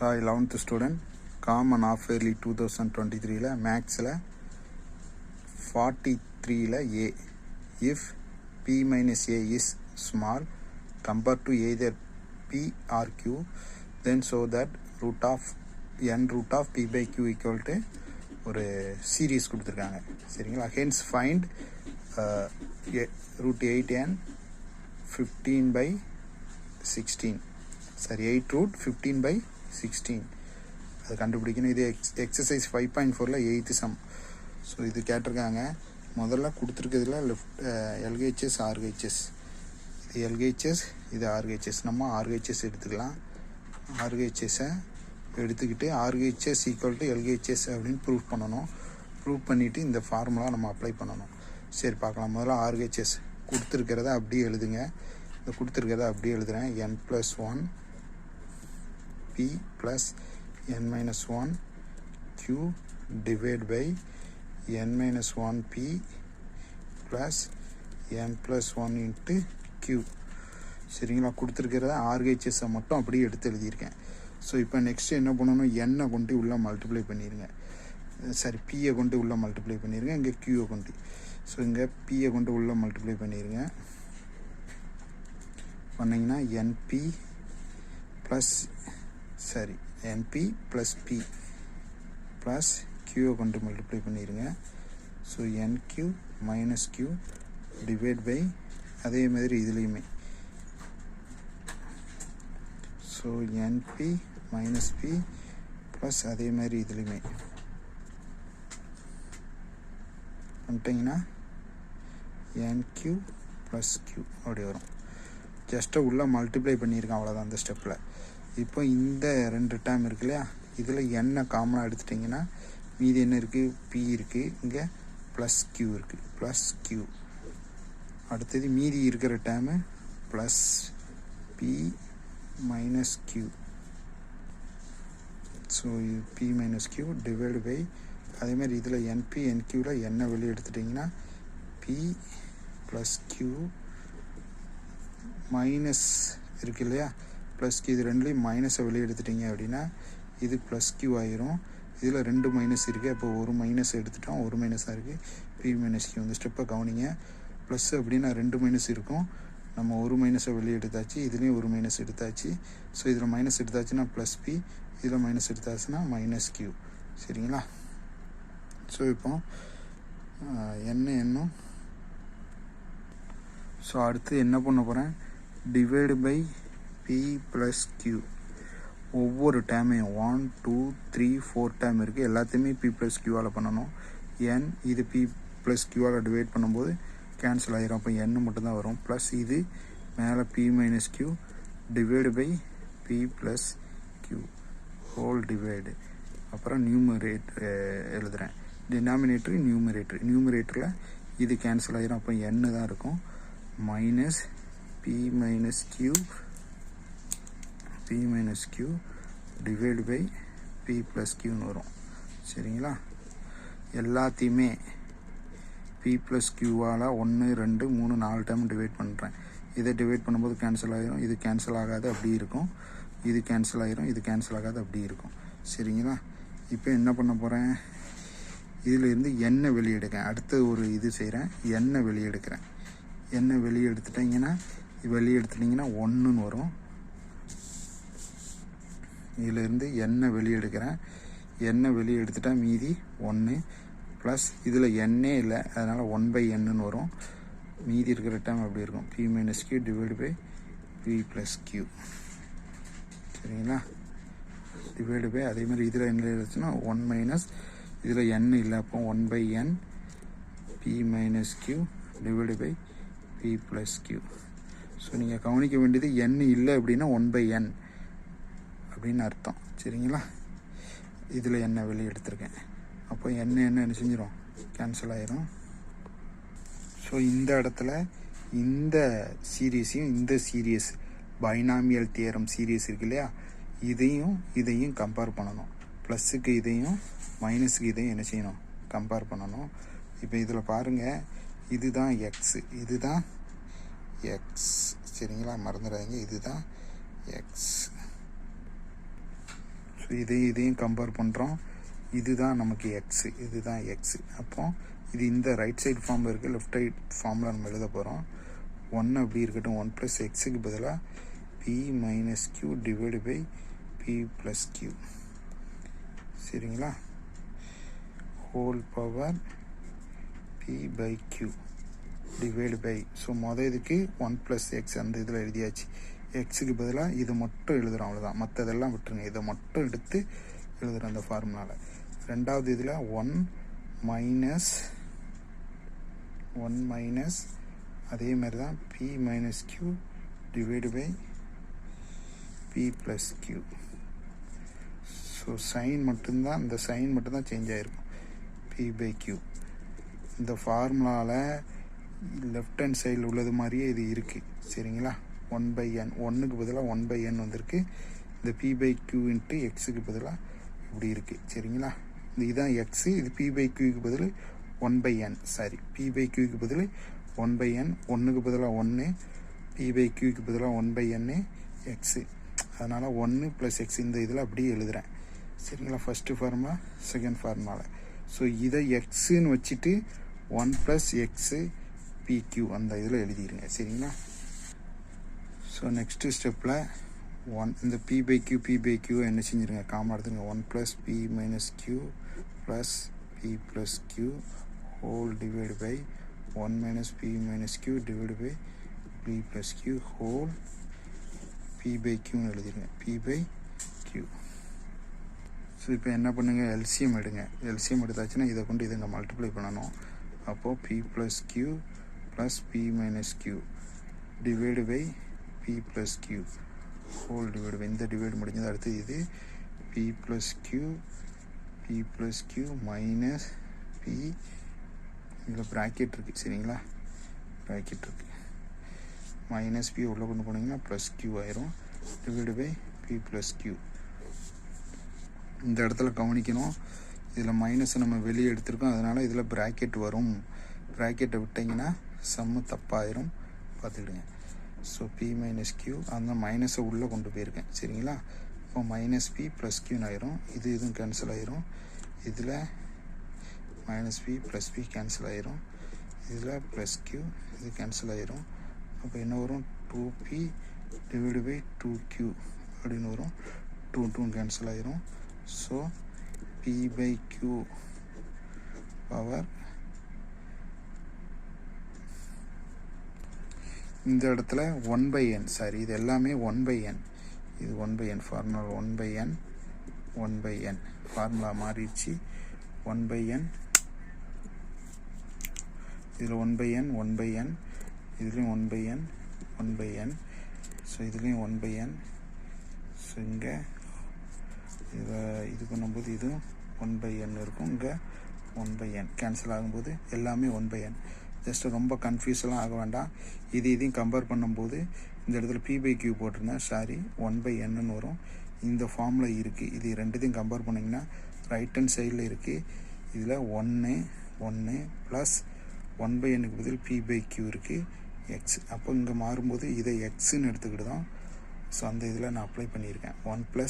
Hi, 11th student, Common Half Yearly 2023 மேக்ஸில் 43 A. If P minus A is small compared to either P or Q, then show that root of P by Q equal to ஒரு series கொடுத்துருக்காங்க. சரிங்களா? Hence find root 8n 15 by 16. சரி, 8 root 15 by 16 அது கண்டுபிடிக்கணும். இது exercise 5.4 8th some. So இது கேட்டிருக்காங்க. முதல்ல கொடுத்துருக்கிறதுல லெஃப்ட் எல்ஹெச்எஸ் ஆர்ஹெச்எஸ், இது எல்ஹெச்எஸ், இது ஆர்ஹெச்எஸ். நம்ம ஆர்ஹெச்எஸ் எடுத்துக்கலாம். ஆர்ஹெச்எஸ்ஸை எடுத்துக்கிட்டு ஆர்ஹெச்எஸ் ஈக்குவல் டு எல்ஹெச்எஸ் அப்படின்னு ப்ரூவ் பண்ணணும். ப்ரூவ் பண்ணிவிட்டு இந்த ஃபார்முலா நம்ம அப்ளை பண்ணணும். சரி, பார்க்கலாம். முதல்ல ஆர்ஹெச்எஸ் கொடுத்துருக்கிறத அப்படியே எழுதுங்க. இந்த கொடுத்துருக்கிறத அப்படியே எழுதுகிறேன். n+1 P plus n minus 1 Q divided by n minus 1 P plus n plus 1 into Q. சரிங்களா? கொடுத்துருக்கிறத ஆர்ஹெச்எஸ்ஸை மட்டும் அப்படியே எடுத்து எழுதியிருக்கேன். ஸோ இப்போ நெக்ஸ்ட் என்ன பண்ணணும், என்னை கொண்டு உள்ளே மல்டிப்ளை பண்ணிடுங்க. சரி, பியை கொண்டு உள்ளே மல்டிப்ளை பண்ணிடுங்க. இங்கே கியூவை கொண்டு, ஸோ இங்கே பியை கொண்டு உள்ளே மல்டிப்ளை பண்ணிடுங்க. பண்ணிங்கன்னா N P plus N P plus P plus கியூவை கொண்டு மல்டிப்ளை பண்ணிடுங்க. So N Q minus Q divide by அதே மாதிரி இதுலேயுமே. So N P minus P plus அதே மாதிரி இதுலேயுமே பண்ணிட்டீங்கன்னா என்கியூ ப்ளஸ் கியூ அப்படி வரும். ஜஸ்ட்டு உள்ளே மல்டிப்ளை பண்ணியிருக்கேன், அவ்வளோதான் அந்த ஸ்டெப்பில். இப்போ இந்த ரெண்டு டேர்ம் இருக்கு இல்லையா, இதில் என்ன காமனாக எடுத்துட்டிங்கன்னா மீதி என்ன இருக்குது, பி இருக்குது, இங்கே ப்ளஸ் கியூ இருக்குது, ப்ளஸ் கியூ. அடுத்தது மீதி இருக்கிற term plus P minus Q. So P minus Q divide by அதேமாதிரி இதில் என்பி என்கியூவில் என்ன வெளியே எடுத்துட்டிங்கன்னா பி ப்ளஸ் கியூ மைனஸ் இருக்குது இல்லையா, ப்ளஸ் கியூ. இது ரெண்டுலேயும் மைனஸை வெளியே எடுத்துட்டிங்க அப்படின்னா இது ப்ளஸ் கியூ ஆயிரும். இதில் ரெண்டு மைனஸ் இருக்குது, அப்போ ஒரு மைனஸ் எடுத்துட்டோம், ஒரு மைனஸாக இருக்குது. பி மைனஸ் கியூ இந்த ஸ்டெப்பை கவனிங்க. ப்ளஸ் அப்படின்னா ரெண்டு மைனஸ் இருக்கும், நம்ம ஒரு மைனஸை வெளியே எடுத்தாச்சு, இதுலேயும் ஒரு மைனஸ் எடுத்தாச்சு. ஸோ இதில் மைனஸ் எடுத்தாச்சுன்னா ப்ளஸ் பி, இதில் மைனஸ் எடுத்தாச்சுன்னா மைனஸ் கியூ. சரிங்களா? ஸோ இப்போ என்னும் ஸோ அடுத்து என்ன பண்ண போகிறேன், divide by P plus Q. ஒவ்வொரு டேமையும் 1 2 3 4 டேம் இருக்குது, எல்லாத்தையுமே பி ப்ளஸ் கியூவால் பண்ணணும். என் இது பி ப்ளஸ் கியூவால் டிவைட் பண்ணும்போது கேன்சல் ஆகிரும், அப்போ என் மட்டும்தான் வரும். ப்ளஸ் இது மேலே P minus Q divide by P plus Q whole divide. அப்புறம் நியூமரேட்டர் எழுதுகிறேன், டினாமினேட்டரு நியூமரேட்டரில் இது கேன்சல் ஆகிரும், அப்போ என் தான் இருக்கும். Minus P minus Q divide by P plus கியூன்னு வரும். சரிங்களா? எல்லாத்தையுமே பி ப்ளஸ் கியூவால் 1 2 3 4 டைம் டிவைட் பண்ணுறேன். இதை டிவைட் பண்ணும்போது கேன்சல் ஆகிரும், இது கேன்சல் ஆகாது அப்படி இருக்கும், இது கேன்சல் ஆகிரும், இது கேன்சல் ஆகாது அப்படி இருக்கும். சரிங்களா? இப்போ என்ன பண்ண போகிறேன், இதிலேருந்து எண்ணெய் வெளியே எடுக்கிறேன். அடுத்து ஒரு இது செய்கிறேன், எண்ணெய் வெளியே எடுக்கிறேன். எண்ணெய் வெளியே எடுத்துட்டிங்கன்னா 1ன்னு வரும். இதிலேருந்து எண்ணெய் வெளியே எடுக்கிறேன். எண்ணெய் வெளியே எடுத்துட்டா மீதி 1 ப்ளஸ் இதில் எண்ணே இல்லை, அதனால் 1/n வரும். மீதி இருக்கிற டைம் அப்படி இருக்கும், P minus Q divide by P plus Q. சரிங்களா? டிவைடு பை அதே மாதிரி இதில் என்ன இருந்துச்சுன்னா 1 மைனஸ் இதில் n இல்லை, அப்போ 1/n P minus Q divide by P plus Q. So நீங்கள் கவனிக்க வேண்டியது n இல்லை அப்படின்னா 1/n அப்படின்னு அர்த்தம். சரிங்களா? இதில் என்ன வெளியே எடுத்திருக்கேன், அப்போ என்ன செஞ்சிடும், கேன்சல் ஆயிரும். ஸோ இந்த இடத்துல இந்த சீரீஸையும் இந்த சீரீஸ் பைனாமியல் தியரம் சீரீஸ் இருக்கு இல்லையா, இதையும் கம்பேர் பண்ணணும். ப்ளஸ்ஸுக்கு இதையும் மைனஸுக்கு இதையும் என்ன செய்யணும், கம்பேர் பண்ணணும். இப்போ இதில் பாருங்கள், இதுதான் எக்ஸ், இதுதான் எக்ஸ். சரிங்களா? மறந்துடாதீங்க, இதுதான் எக்ஸ். இதையும் கம்பேர் பண்ணுறோம். இதுதான் நமக்கு எக்ஸு, இதுதான் எக்ஸு. அப்போ இது இந்த ரைட் சைடு ஃபார்மில் இருக்குது, லெஃப்ட் ரைட் ஃபார்மில் நம்ம எழுத போகிறோம். 1 அப்படி இருக்கட்டும். 1 + எக்ஸுக்கு பதிலாக p - q divide by p + q. சரிங்களா? Whole power p/q divide by. So இதுக்கு 1 + x அந்த இதில் எழுதியாச்சு. எக்ஸுக்கு பதிலாக இது மட்டும் எழுதுகிறோம், அவ்வளோதான். மற்றதெல்லாம் விட்டுருங்க, இதை மட்டும் எடுத்து எழுதுகிறோம் அந்த ஃபார்முலாவில். ரெண்டாவது இதில் 1 மைனஸ் அதே மாதிரி தான் p - q divide by p + q. So sign மட்டும்தான், இந்த சைன் மட்டும்தான் சேஞ்ச் ஆகிருக்கும். p/q இந்த ஃபார்முலாவில் லெஃப்ட் ஹேண்ட் சைடில் உள்ளது மாதிரியே இது இருக்குது. சரிங்களா? 1/n, 1க்கு பதிலாக 1/n வந்திருக்கு. இந்த p/q இன்ட்டு எக்ஸுக்கு பதிலாக இப்படி இருக்குது. சரிங்களா? இதுதான் எக்ஸு, இது p/qக்கு பதில் 1/n. சாரி, p/qக்கு பதில் 1/n, 1க்கு பதிலாக 1, p/qக்கு பதிலாக 1/n எக்ஸு. அதனால் 1 + x இந்த இதில் அப்படியே எழுதுகிறேன். சரிங்களா? ஃபஸ்ட்டு ஃபார்முலா, செகண்ட் ஃபார்முலாவில். ஸோ இதை எக்ஸுன்னு வச்சுட்டு 1 + x pq அந்த இதில் எழுதிடுங்க. சரிங்களா? ஸோ நெக்ஸ்ட்டு ஸ்டெப்பில் இந்த p/q என்ன செஞ்சுருங்க, காமா எடுத்துங்க. 1 + p - q plus p + q whole divide by 1 - p - q divide by p + q whole p/qன்னு எழுதிடுங்க. p/q. ஸோ இப்போ என்ன பண்ணுங்கள், எல்சிஎம் எடுங்க. எல்சிஎம் எடுத்தாச்சுன்னா இதை கொண்டு இதை இங்கே மல்டிப்ளை பண்ணணும். அப்போது p + q plus p - q divide by p + q whole divide by, இந்த டிவைடு முடிஞ்சது. அடுத்து இது p + q மைனஸ் p, இதில் ப்ராக்கெட் இருக்குது. சரிங்களா? ப்ராக்கெட் இருக்குது. மைனஸ் p உள்ளே கொண்டு போனீங்கன்னா ப்ளஸ் q ஆயிரும். Divide by p + q. இந்த இடத்துல கவனிக்கணும், இதில் மைனஸை நம்ம வெளியே எடுத்திருக்கோம், அதனால் இதில் ப்ராக்கெட் வரும். ப்ராக்கெட்டை விட்டிங்கன்னா சம்மு தப்பாயிரும், பார்த்துக்கிடுங்க. ஸோ p - q அந்த மைனஸை உள்ளே கொண்டு போயிருக்கேன். சரிங்களா? இப்போ -p + q ஆயிரும். இதுவும் கேன்சல் ஆயிரும். இதில் -p + p கேன்சல் ஆயிரும். இதில் ப்ளஸ் q இது கேன்சல் ஆயிரும். அப்போ என்ன வரும், 2p டிவைடு பை 2q அப்படின்னு வரும். 2 கேன்சல் ஆயிரும். ஸோ p/q பவர் இந்த இடத்துல 1/n. சாரி, இது எல்லாமே 1/n. இது 1/n ஃபார்முலா. 1/n ஃபார்முலா மாறிடுச்சு. 1/n இதில் 1/n இதுலேயும் 1/n. ஸோ இதுலேயும் 1/n. ஸோ இங்கே இது பண்ணும்போது இதுவும் 1/n இருக்கும். இங்கே 1/n கேன்சல் ஆகும்போது எல்லாமே 1/n. ஜஸ்ட்டு ரொம்ப கன்ஃபியூஸ்லாம் ஆக வேண்டாம். இதையும் கம்பேர் பண்ணும்போது இந்த இடத்துல p/q போட்டிருந்தேன், சாரி 1/nன்னு வரும். இந்த ஃபார்மில் இருக்குது. இது ரெண்டுத்தையும் கம்பேர் பண்ணிங்கன்னா ரைட் ஹேண்ட் சைடில் இருக்குது. இதில் 1 ப்ளஸ் 1/nக்கு பதில் p/q இருக்குது எக்ஸ். அப்போ இங்கே மாறும்போது இதை எக்ஸுன்னு எடுத்துக்கிட்டு ஸோ அந்த இதில் நான் அப்ளை பண்ணியிருக்கேன். 1 +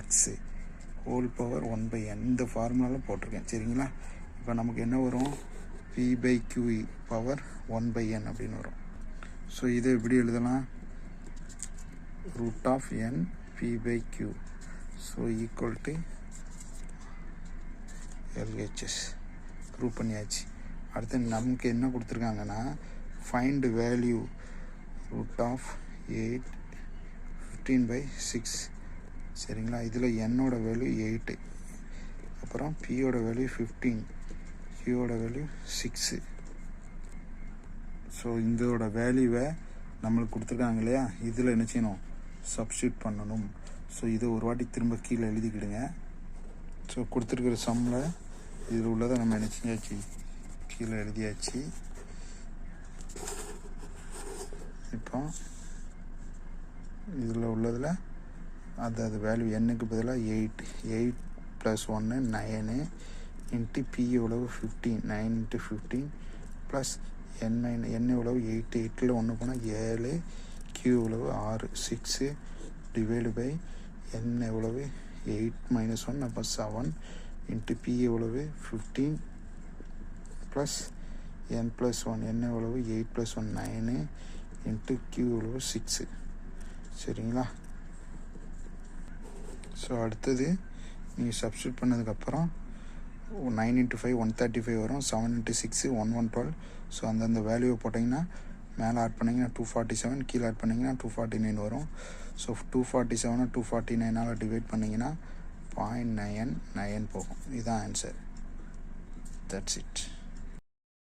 x ஹோல் பவர் 1/n இந்த ஃபார்முலாவில் போட்டிருக்கேன். சரிங்களா? இப்போ நமக்கு என்ன வரும், p/q பவர் 1/n அப்படின்னு வரும். ஸோ இதை எப்படி எழுதலாம், √n p/q. So equal to LHS prove பண்ணியாச்சு. அடுத்து நமக்கு என்ன கொடுத்துருக்காங்கன்னா, ஃபைண்ட் வேல்யூ √8 15/6. சரிங்களா? இதில் என்னோட வேல்யூ 8, அப்புறம் பியோட வேல்யூ 15, கியூவோட வேல்யூ 6. ஸோ இதோட வேல்யூவை நம்மளுக்கு கொடுத்துருக்காங்க இல்லையா, இதில் என்ன செய்யணும், சப்ஸ்டியூட் பண்ணணும். ஸோ இதை ஒரு வாட்டி திரும்ப கீழே எழுதிக்கிடுங்க. ஸோ கொடுத்துருக்கிற சம்மில் இதில் உள்ளதை நம்ம என்ன செஞ்சாச்சு, கீழே எழுதியாச்சு. இப்போ இதில் உள்ளதில் அது வேல்யூ என்னுக்கு பதிலாக 8 + 1 9 இன்ட்டு பி எவ்வளவு 15, 9 × 15 ப்ளஸ் n எவ்வளவு 8, 8ல் 1 போனால் 7, q எவ்வளவு 6, 6 டிவைடு பை n எவ்வளவு 8 minus 1 அப்போ 7 இன்ட்டு பி எவ்வளவு 15 ப்ளஸ் n ப்ளஸ் 1 n எவ்வளவு 8 ப்ளஸ் 1 9 இன்ட்டு q எவ்வளவு 6. சரிங்களா? ஸோ அடுத்தது நீங்கள் சப்ஸ்டியூட் பண்ணதுக்கப்புறம் 9 இன்ட்டு 5 135 வரும். 7 இன்ட்டு 6 1112. ஸோ அந்தந்த வேல்யூவை போட்டிங்கன்னா மேலே ஆட் பண்ணிங்கன்னா 247, கீழே ஆட் பண்ணிங்கன்னா 249 வரும். ஸோ 247 249 டிவைட் பண்ணிங்கன்னா 0.99 போகும். இதுதான் ஆன்சர். That's it.